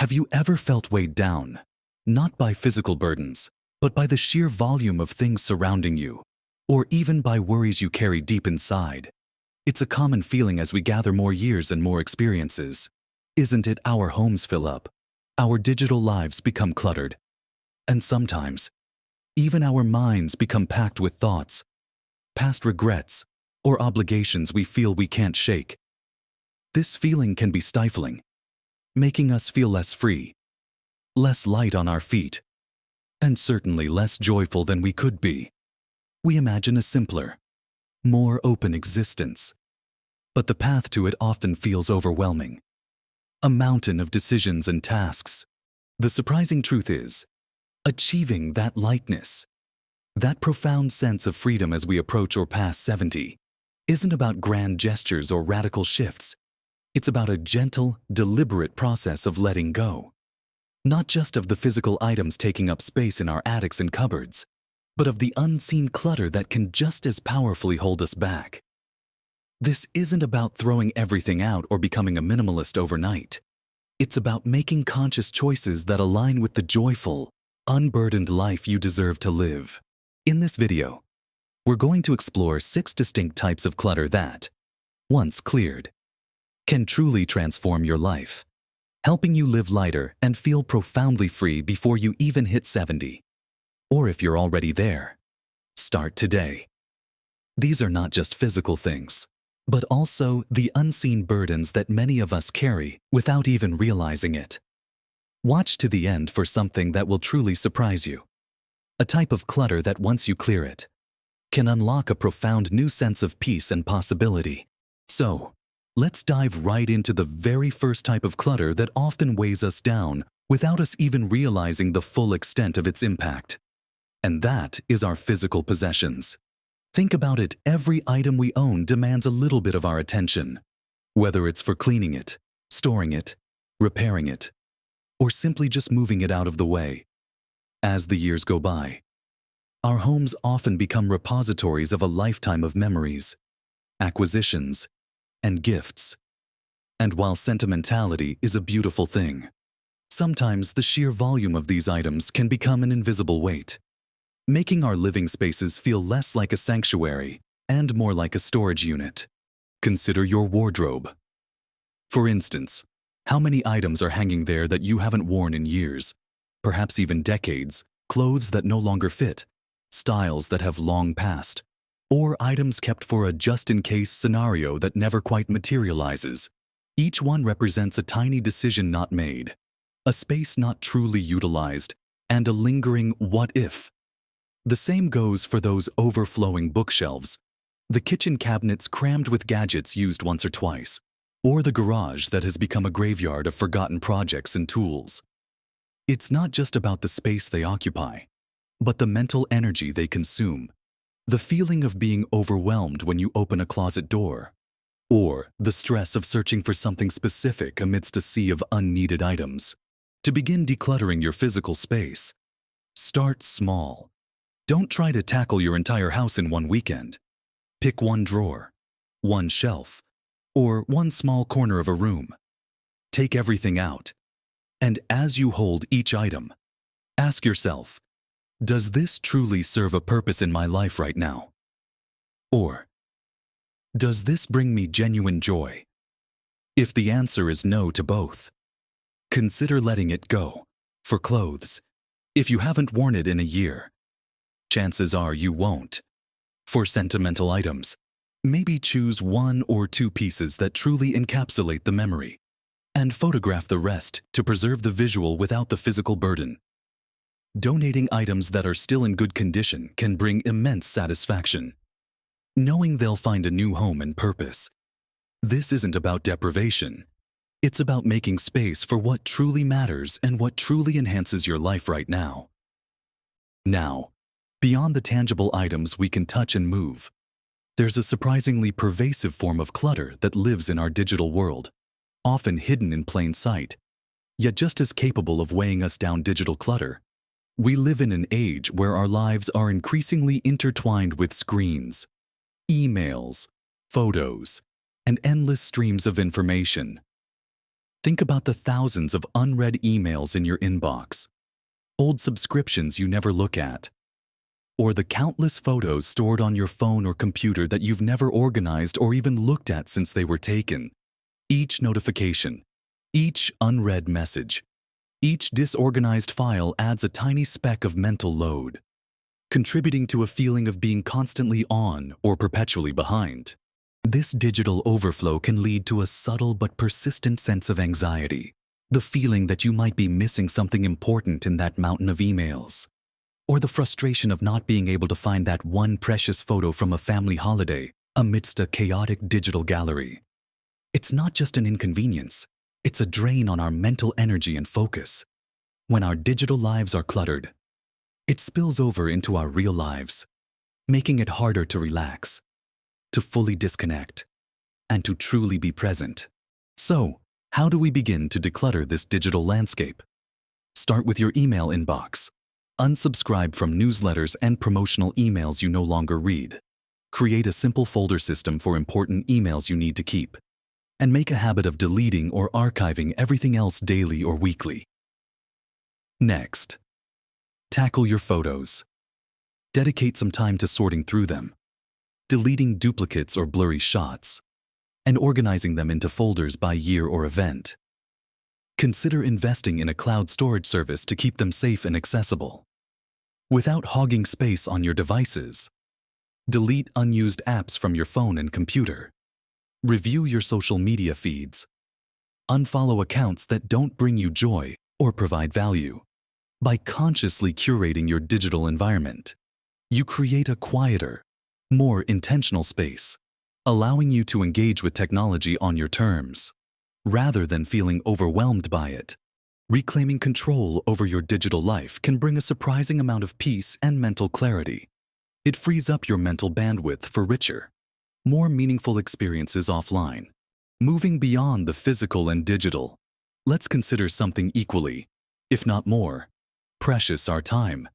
Have you ever felt weighed down, not by physical burdens, but by the sheer volume of things surrounding you, or even by worries you carry deep inside? It's a common feeling as we gather more years and more experiences. Isn't it? Our homes fill up, our digital lives become cluttered, and sometimes, even our minds become packed with thoughts, past regrets, or obligations we feel we can't shake. This feeling can be stifling, making us feel less free, less light on our feet, and certainly less joyful than we could be. We imagine a simpler, more open existence, but the path to it often feels overwhelming. A mountain of decisions and tasks. The surprising truth is, achieving that lightness, that profound sense of freedom as we approach or pass 70, isn't about grand gestures or radical shifts. It's about a gentle, deliberate process of letting go. Not just of the physical items taking up space in our attics and cupboards, but of the unseen clutter that can just as powerfully hold us back. This isn't about throwing everything out or becoming a minimalist overnight. It's about making conscious choices that align with the joyful, unburdened life you deserve to live. In this video, we're going to explore 6 distinct types of clutter that, once cleared, can truly transform your life, helping you live lighter and feel profoundly free before you even hit 70. Or if you're already there, start today. These are not just physical things, but also the unseen burdens that many of us carry without even realizing it. Watch to the end for something that will truly surprise you. A type of clutter that once you clear it, can unlock a profound new sense of peace and possibility. So, let's dive right into the very first type of clutter that often weighs us down without us even realizing the full extent of its impact. And that is our physical possessions. Think about it, every item we own demands a little bit of our attention, whether it's for cleaning it, storing it, repairing it, or simply just moving it out of the way. As the years go by, our homes often become repositories of a lifetime of memories, acquisitions, and gifts. And while sentimentality is a beautiful thing, sometimes the sheer volume of these items can become an invisible weight, making our living spaces feel less like a sanctuary and more like a storage unit. Consider your wardrobe. For instance, how many items are hanging there that you haven't worn in years, perhaps even decades, clothes that no longer fit, styles that have long passed, or items kept for a just-in-case scenario that never quite materializes. Each one represents a tiny decision not made, a space not truly utilized, and a lingering what if. The same goes for those overflowing bookshelves, the kitchen cabinets crammed with gadgets used once or twice, or the garage that has become a graveyard of forgotten projects and tools. It's not just about the space they occupy, but the mental energy they consume, the feeling of being overwhelmed when you open a closet door, or the stress of searching for something specific amidst a sea of unneeded items. To begin decluttering your physical space, start small. Don't try to tackle your entire house in one weekend. Pick one drawer, one shelf, or one small corner of a room. Take everything out, and as you hold each item, ask yourself, does this truly serve a purpose in my life right now? Or, does this bring me genuine joy? If the answer is no to both, consider letting it go. For clothes, if you haven't worn it in a year, chances are you won't. For sentimental items, maybe choose 1 or 2 pieces that truly encapsulate the memory, and photograph the rest to preserve the visual without the physical burden. Donating items that are still in good condition can bring immense satisfaction, knowing they'll find a new home and purpose. This isn't about deprivation. It's about making space for what truly matters and what truly enhances your life right now. Now, beyond the tangible items we can touch and move, there's a surprisingly pervasive form of clutter that lives in our digital world, often hidden in plain sight, yet just as capable of weighing us down. Digital clutter. We live in an age where our lives are increasingly intertwined with screens, emails, photos, and endless streams of information. Think about the thousands of unread emails in your inbox, old subscriptions you never look at, or the countless photos stored on your phone or computer that you've never organized or even looked at since they were taken. Each notification, each unread message, each disorganized file adds a tiny speck of mental load, contributing to a feeling of being constantly on or perpetually behind. This digital overflow can lead to a subtle but persistent sense of anxiety, the feeling that you might be missing something important in that mountain of emails, or the frustration of not being able to find that one precious photo from a family holiday amidst a chaotic digital gallery. It's not just an inconvenience, it's a drain on our mental energy and focus. When our digital lives are cluttered, it spills over into our real lives, making it harder to relax, to fully disconnect, and to truly be present. So, how do we begin to declutter this digital landscape? Start with your email inbox. Unsubscribe from newsletters and promotional emails you no longer read. Create a simple folder system for important emails you need to keep. And make a habit of deleting or archiving everything else daily or weekly. Next, tackle your photos. Dedicate some time to sorting through them, deleting duplicates or blurry shots, and organizing them into folders by year or event. Consider investing in a cloud storage service to keep them safe and accessible. Without hogging space on your devices, delete unused apps from your phone and computer. Review your social media feeds. Unfollow accounts that don't bring you joy or provide value. By consciously curating your digital environment, you create a quieter, more intentional space, allowing you to engage with technology on your terms, rather than feeling overwhelmed by it. Reclaiming control over your digital life can bring a surprising amount of peace and mental clarity. It frees up your mental bandwidth for richer, more meaningful experiences offline. Moving beyond the physical and digital, let's consider something equally, if not more, precious: our time.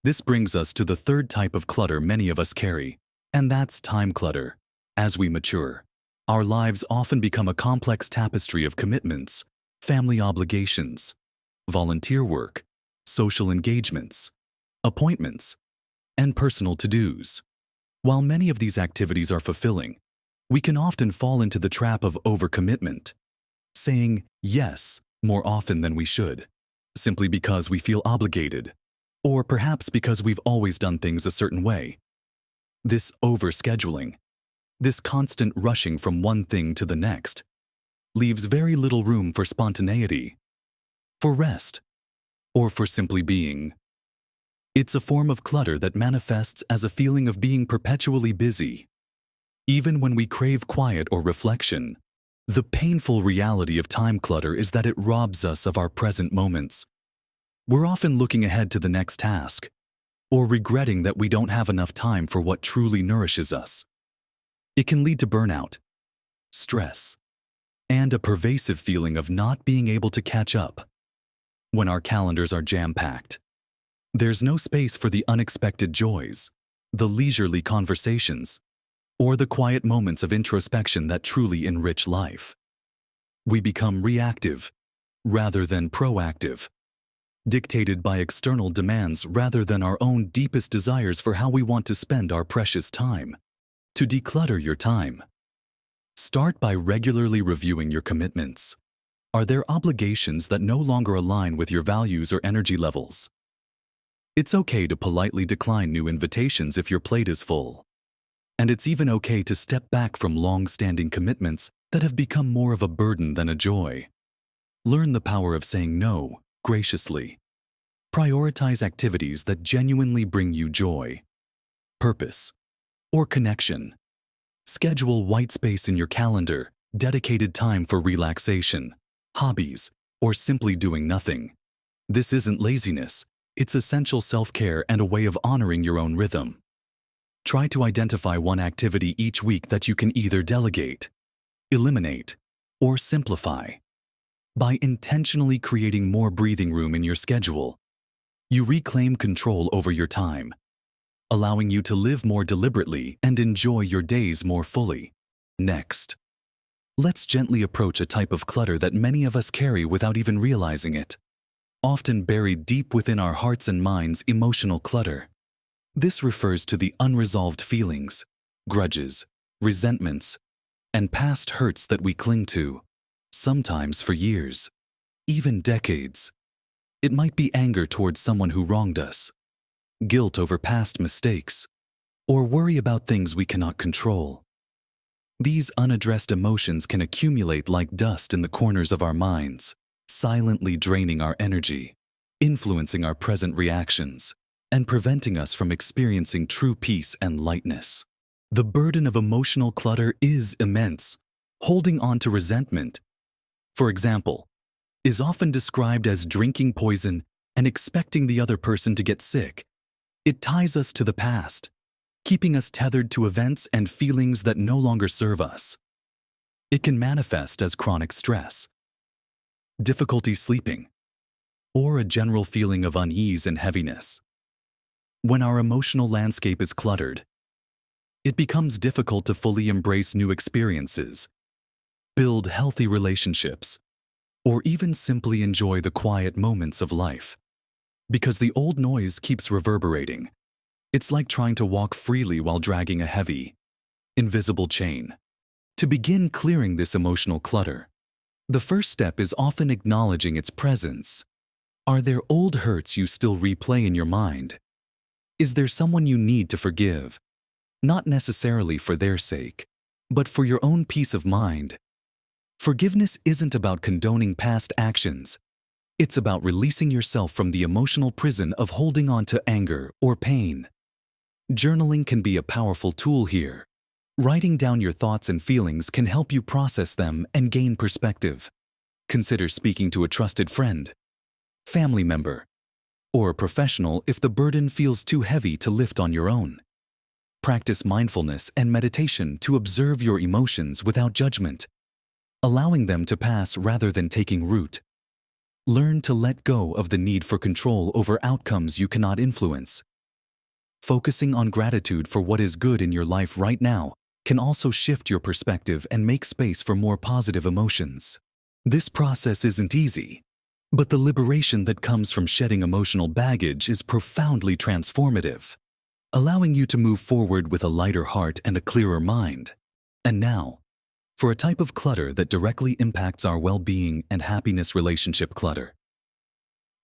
This brings us to the third type of clutter many of us carry, and that's time clutter. As we mature, our lives often become a complex tapestry of commitments, family obligations, volunteer work, social engagements, appointments, and personal to-dos. While many of these activities are fulfilling, we can often fall into the trap of overcommitment, saying yes more often than we should, simply because we feel obligated, or perhaps because we've always done things a certain way. This overscheduling, this constant rushing from one thing to the next, leaves very little room for spontaneity, for rest, or for simply being. It's a form of clutter that manifests as a feeling of being perpetually busy. Even when we crave quiet or reflection, the painful reality of time clutter is that it robs us of our present moments. We're often looking ahead to the next task, or regretting that we don't have enough time for what truly nourishes us. It can lead to burnout, stress, and a pervasive feeling of not being able to catch up. When our calendars are jam-packed, there's no space for the unexpected joys, the leisurely conversations, or the quiet moments of introspection that truly enrich life. We become reactive rather than proactive, dictated by external demands rather than our own deepest desires for how we want to spend our precious time. To declutter your time, start by regularly reviewing your commitments. Are there obligations that no longer align with your values or energy levels? It's okay to politely decline new invitations if your plate is full. And it's even okay to step back from long-standing commitments that have become more of a burden than a joy. Learn the power of saying no graciously. Prioritize activities that genuinely bring you joy, purpose, or connection. Schedule white space in your calendar, dedicated time for relaxation, hobbies, or simply doing nothing. This isn't laziness. It's essential self-care and a way of honoring your own rhythm. Try to identify one activity each week that you can either delegate, eliminate, or simplify. By intentionally creating more breathing room in your schedule, you reclaim control over your time, allowing you to live more deliberately and enjoy your days more fully. Next, Let's gently approach a type of clutter that many of us carry without even realizing it. Often buried deep within our hearts and minds, emotional clutter. This refers to the unresolved feelings, grudges, resentments, and past hurts that we cling to, sometimes for years, even decades. It might be anger towards someone who wronged us, guilt over past mistakes, or worry about things we cannot control. These unaddressed emotions can accumulate like dust in the corners of our minds, silently draining our energy, influencing our present reactions, and preventing us from experiencing true peace and lightness. The burden of emotional clutter is immense. Holding on to resentment, for example, is often described as drinking poison and expecting the other person to get sick. It ties us to the past, keeping us tethered to events and feelings that no longer serve us. It can manifest as chronic stress, difficulty sleeping, or a general feeling of unease and heaviness. When our emotional landscape is cluttered, it becomes difficult to fully embrace new experiences, build healthy relationships, or even simply enjoy the quiet moments of life. Because the old noise keeps reverberating. It's like trying to walk freely while dragging a heavy, invisible chain. To begin clearing this emotional clutter, the first step is often acknowledging its presence. Are there old hurts you still replay in your mind? Is there someone you need to forgive? Not necessarily for their sake, but for your own peace of mind. Forgiveness isn't about condoning past actions. It's about releasing yourself from the emotional prison of holding on to anger or pain. Journaling can be a powerful tool here. Writing down your thoughts and feelings can help you process them and gain perspective. Consider speaking to a trusted friend, family member, or a professional if the burden feels too heavy to lift on your own. Practice mindfulness and meditation to observe your emotions without judgment, allowing them to pass rather than taking root. Learn to let go of the need for control over outcomes you cannot influence. Focusing on gratitude for what is good in your life right now can also shift your perspective and make space for more positive emotions. This process isn't easy, but the liberation that comes from shedding emotional baggage is profoundly transformative, allowing you to move forward with a lighter heart and a clearer mind. And now, for a type of clutter that directly impacts our well-being and happiness: relationship clutter.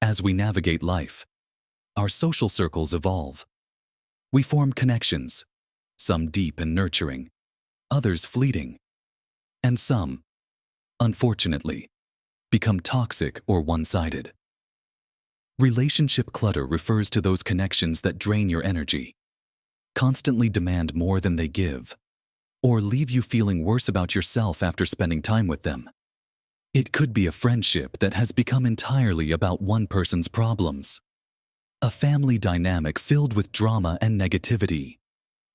As we navigate life, our social circles evolve. We form connections, some deep and nurturing, others fleeting, and some, unfortunately, become toxic or one-sided. Relationship clutter refers to those connections that drain your energy, constantly demand more than they give, or leave you feeling worse about yourself after spending time with them. It could be a friendship that has become entirely about one person's problems, a family dynamic filled with drama and negativity,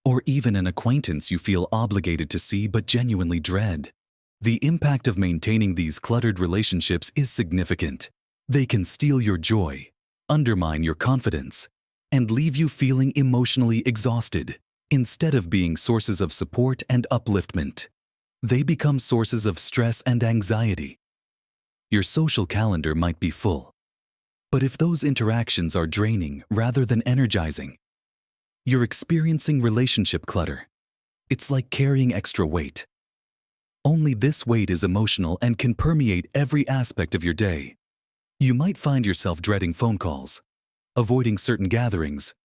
or even an acquaintance you feel obligated to see but genuinely dread. The impact of maintaining these cluttered relationships is significant. They can steal your joy, undermine your confidence, and leave you feeling emotionally exhausted. Instead of being sources of support and upliftment, they become sources of stress and anxiety. Your social calendar might be full, but if those interactions are draining rather than energizing, you're experiencing relationship clutter. It's like carrying extra weight. Only this weight is emotional and can permeate every aspect of your day. You might find yourself dreading phone calls, avoiding certain gatherings,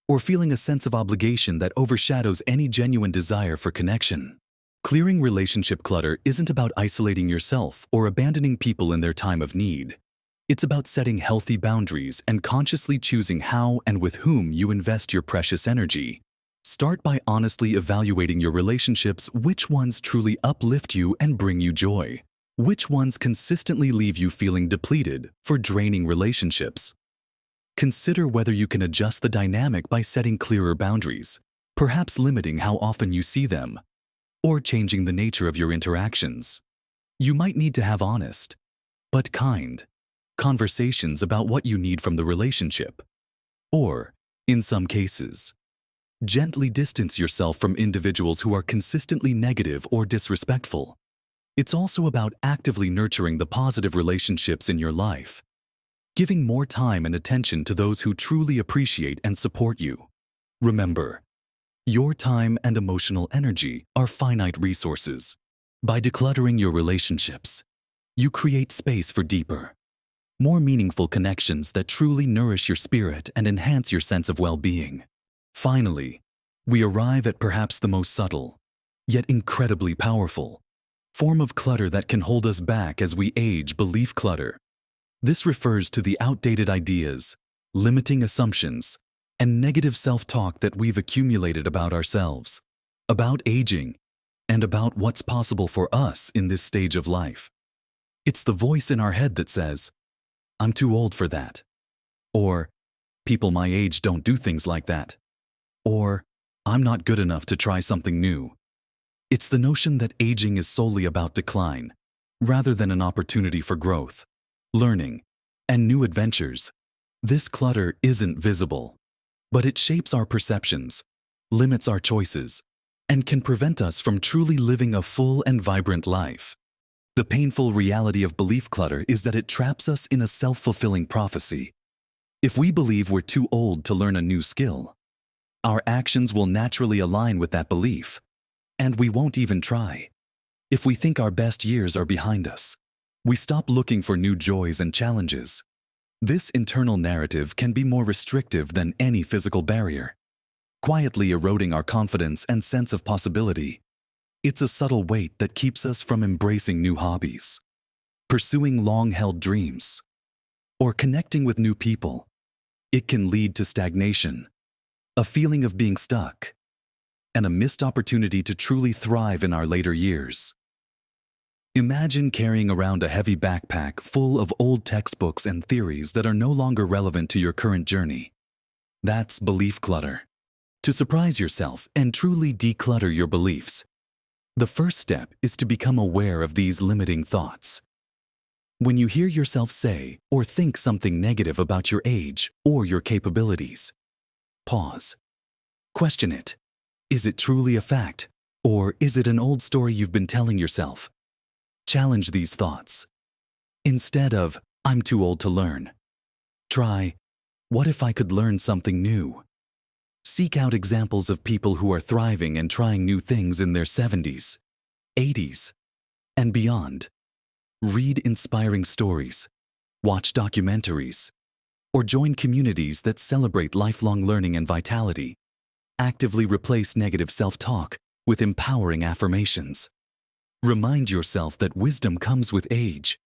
or feeling a sense of obligation that overshadows any genuine desire for connection. Clearing relationship clutter isn't about isolating yourself or abandoning people in their time of need. It's about setting healthy boundaries and consciously choosing how and with whom you invest your precious energy. Start by honestly evaluating your relationships. Which ones truly uplift you and bring you joy? Which ones consistently leave you feeling depleted? For draining relationships, consider whether you can adjust the dynamic by setting clearer boundaries, perhaps limiting how often you see them, or changing the nature of your interactions. You might need to have honest, but kind, conversations about what you need from the relationship. Or, in some cases, gently distance yourself from individuals who are consistently negative or disrespectful. It's also about actively nurturing the positive relationships in your life, giving more time and attention to those who truly appreciate and support you. Remember, your time and emotional energy are finite resources. By decluttering your relationships, you create space for deeper, more meaningful connections that truly nourish your spirit and enhance your sense of well-being. Finally, we arrive at perhaps the most subtle, yet incredibly powerful, form of clutter that can hold us back as we age: belief clutter. This refers to the outdated ideas, limiting assumptions, and negative self-talk that we've accumulated about ourselves, about aging, and about what's possible for us in this stage of life. It's the voice in our head that says, "I'm too old for that," or "People my age don't do things like that," or "I'm not good enough to try something new." It's the notion that aging is solely about decline, rather than an opportunity for growth, learning, and new adventures. This clutter isn't visible, but it shapes our perceptions, limits our choices, and can prevent us from truly living a full and vibrant life. The painful reality of belief clutter is that it traps us in a self-fulfilling prophecy. If we believe we're too old to learn a new skill, our actions will naturally align with that belief, and we won't even try. If we think our best years are behind us, we stop looking for new joys and challenges. This internal narrative can be more restrictive than any physical barrier, quietly eroding our confidence and sense of possibility. It's a subtle weight that keeps us from embracing new hobbies, pursuing long-held dreams, or connecting with new people. It can lead to stagnation, a feeling of being stuck, and a missed opportunity to truly thrive in our later years. Imagine carrying around a heavy backpack full of old textbooks and theories that are no longer relevant to your current journey. That's belief clutter. To surprise yourself and truly declutter your beliefs, the first step is to become aware of these limiting thoughts. When you hear yourself say or think something negative about your age or your capabilities, pause. Question it. Is it truly a fact, or is it an old story you've been telling yourself? Challenge these thoughts. Instead of, "I'm too old to learn," try, "What if I could learn something new?" Seek out examples of people who are thriving and trying new things in their 70s, 80s, and beyond. Read inspiring stories, watch documentaries, or join communities that celebrate lifelong learning and vitality. Actively replace negative self-talk with empowering affirmations. Remind yourself that wisdom comes with age,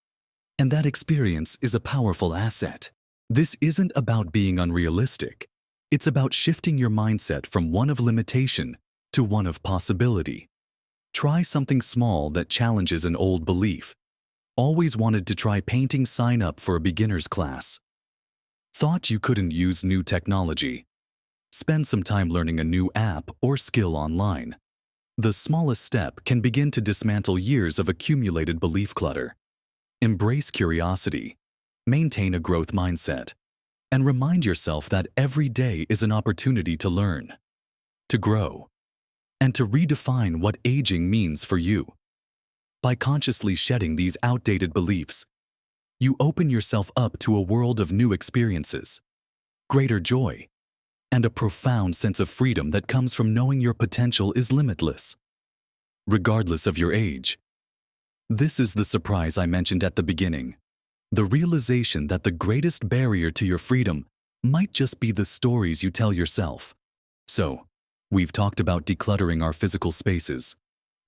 and that experience is a powerful asset. This isn't about being unrealistic. It's about shifting your mindset from one of limitation to one of possibility. Try something small that challenges an old belief. Always wanted to try painting? Sign up for a beginner's class. Thought you couldn't use new technology? Spend some time learning a new app or skill online. The smallest step can begin to dismantle years of accumulated belief clutter. Embrace curiosity, maintain a growth mindset, and remind yourself that every day is an opportunity to learn, to grow, and to redefine what aging means for you. By consciously shedding these outdated beliefs, you open yourself up to a world of new experiences, greater joy, and a profound sense of freedom that comes from knowing your potential is limitless, regardless of your age. This is the surprise I mentioned at the beginning. The realization that the greatest barrier to your freedom might just be the stories you tell yourself. So, we've talked about decluttering our physical spaces,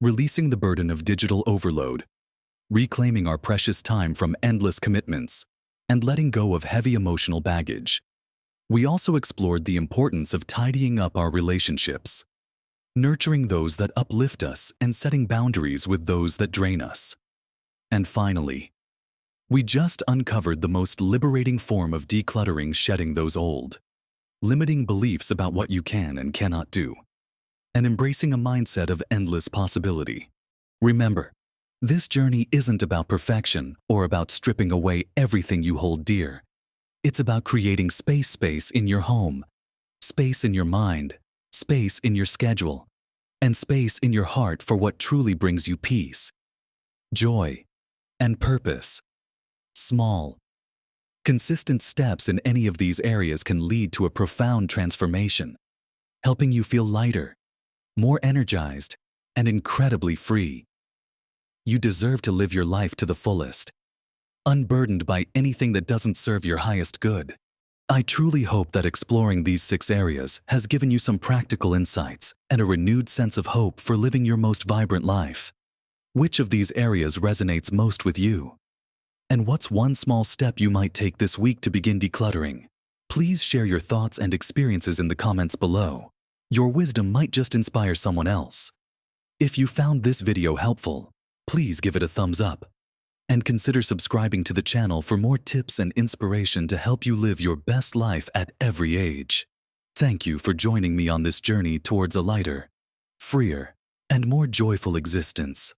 releasing the burden of digital overload, reclaiming our precious time from endless commitments, and letting go of heavy emotional baggage. We also explored the importance of tidying up our relationships, nurturing those that uplift us and setting boundaries with those that drain us. And finally, we just uncovered the most liberating form of decluttering: shedding those old, limiting beliefs about what you can and cannot do, and embracing a mindset of endless possibility. Remember, this journey isn't about perfection or about stripping away everything you hold dear. It's about creating space in your home, space in your mind, space in your schedule, and space in your heart for what truly brings you peace. joy, and purpose. Small, consistent steps in any of these areas can lead to a profound transformation, helping you feel lighter, more energized, and incredibly free. You deserve to live your life to the fullest, unburdened by anything that doesn't serve your highest good. I truly hope that exploring these 6 areas has given you some practical insights and a renewed sense of hope for living your most vibrant life. Which of these areas resonates most with you? And what's one small step you might take this week to begin decluttering? Please share your thoughts and experiences in the comments below. Your wisdom might just inspire someone else. If you found this video helpful, please give it a thumbs up. And consider subscribing to the channel for more tips and inspiration to help you live your best life at every age. Thank you for joining me on this journey towards a lighter, freer, and more joyful existence.